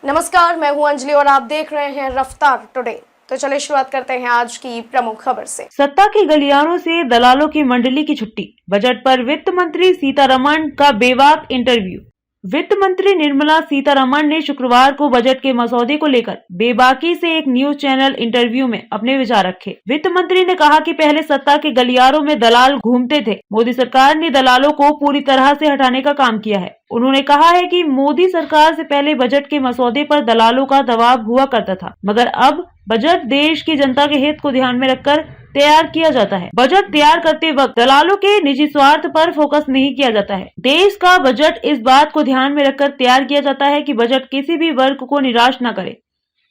नमस्कार, मैं हूं अंजलि और आप देख रहे हैं रफ्तार टुडे। तो चलिए शुरुआत करते हैं आज की प्रमुख खबर से। सत्ता के गलियारों से दलालों की मंडली की छुट्टी। बजट पर वित्त मंत्री सीतारमण का बेबाक इंटरव्यू। वित्त मंत्री निर्मला सीतारमण ने शुक्रवार को बजट के मसौदे को लेकर बेबाकी से एक न्यूज चैनल इंटरव्यू में अपने विचार रखे। वित्त मंत्री ने कहा कि पहले सत्ता के गलियारों में दलाल घूमते थे। मोदी सरकार ने दलालों को पूरी तरह से हटाने का काम किया है। उन्होंने कहा है कि मोदी सरकार से पहले बजट के मसौदे पर दलालों का दबाव हुआ करता था, मगर अब बजट देश की जनता के हित को ध्यान में रखकर तैयार किया जाता है। बजट तैयार करते वक्त दलालों के निजी स्वार्थ पर फोकस नहीं किया जाता है। देश का बजट इस बात को ध्यान में रखकर तैयार किया जाता है कि बजट किसी भी वर्ग को निराश न करे।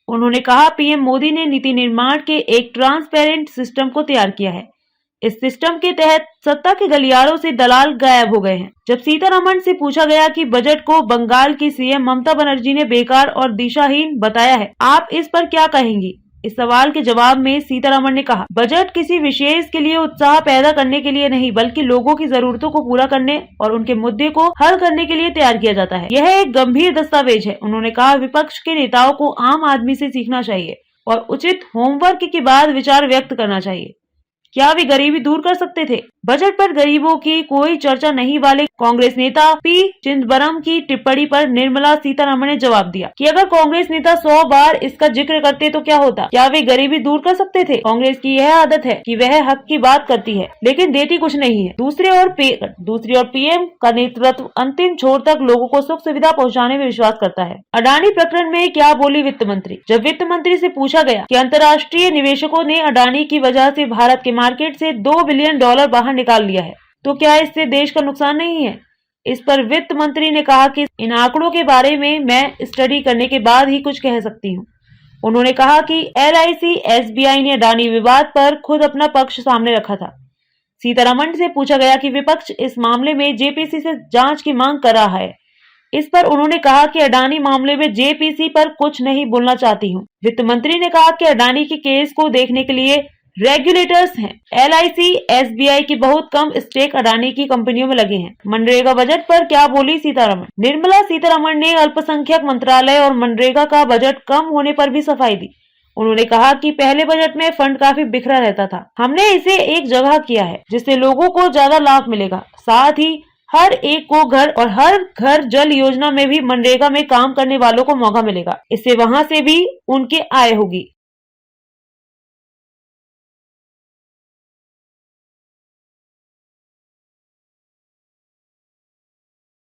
उन्होंने कहा, पीएम मोदी ने नीति निर्माण के एक ट्रांसपेरेंट सिस्टम को तैयार किया है। इस सिस्टम के तहत सत्ता के गलियारों से दलाल गायब हो गए हैं। जब सीतारमण से पूछा गया कि बजट को बंगाल की सीएम ममता बनर्जी ने बेकार और दिशाहीन बताया है, आप इस पर क्या कहेंगी? इस सवाल के जवाब में सीतारमण ने कहा, बजट किसी विशेष के लिए उत्साह पैदा करने के लिए नहीं, बल्कि लोगों की जरूरतों को पूरा करने और उनके मुद्दे को हल करने के लिए तैयार किया जाता है। यह एक गंभीर दस्तावेज है। उन्होंने कहा, विपक्ष के नेताओं को आम आदमी से सीखना चाहिए और उचित होमवर्क के बाद विचार व्यक्त करना चाहिए। क्या वे गरीबी दूर कर सकते थे? बजट पर गरीबों की कोई चर्चा नहीं वाले कांग्रेस नेता पी चिदंबरम की टिप्पणी पर निर्मला सीतारमण ने जवाब दिया कि अगर कांग्रेस नेता 100 बार इसका जिक्र करते तो क्या होता? क्या वे गरीबी दूर कर सकते थे? कांग्रेस की यह आदत है कि वह हक की बात करती है लेकिन देती कुछ नहीं है। दूसरी ओर पीएम का नेतृत्व अंतिम छोर तक लोगों को सुख सुविधा पहुँचाने में विश्वास करता है। अडानी प्रकरण में क्या बोली वित्त मंत्री? जब वित्त मंत्री से पूछा गया कि अंतर्राष्ट्रीय निवेशकों ने अडानी की वजह से भारत के मार्केट से $2 बिलियन बाहर निकाल लिया है, तो क्या इससे देश का नुकसान नहीं है? इस पर वित्त मंत्री ने कहा कि इन आंकड़ों के बारे में मैं स्टडी करने के बाद ही कुछ कह सकती हूँ। उन्होंने कहा कि LIC SBI ने अडानी विवाद पर खुद अपना पक्ष सामने रखा था। सीतारमण से पूछा गया कि विपक्ष इस मामले में JPC से जांच की मांग कर रहा है। इस पर उन्होंने कहा कि अडानी मामले में JPC पर कुछ नहीं बोलना चाहती हूँ। वित्त मंत्री ने कहा कि अडानी के केस को देखने के लिए रेगुलेटर्स हैं। LIC SBI की बहुत कम स्टेक अडानी की कंपनियों में लगे हैं। मनरेगा बजट पर क्या बोली सीतारमण? निर्मला सीतारमण ने अल्पसंख्यक मंत्रालय और मनरेगा का बजट कम होने पर भी सफाई दी। उन्होंने कहा कि पहले बजट में फंड काफी बिखरा रहता था। हमने इसे एक जगह किया है जिससे लोगों को ज्यादा लाभ मिलेगा। साथ ही हर एक को घर और हर घर जल योजना में भी मनरेगा में काम करने वालों को मौका मिलेगा। इससे वहां से भी उनके आय होगी।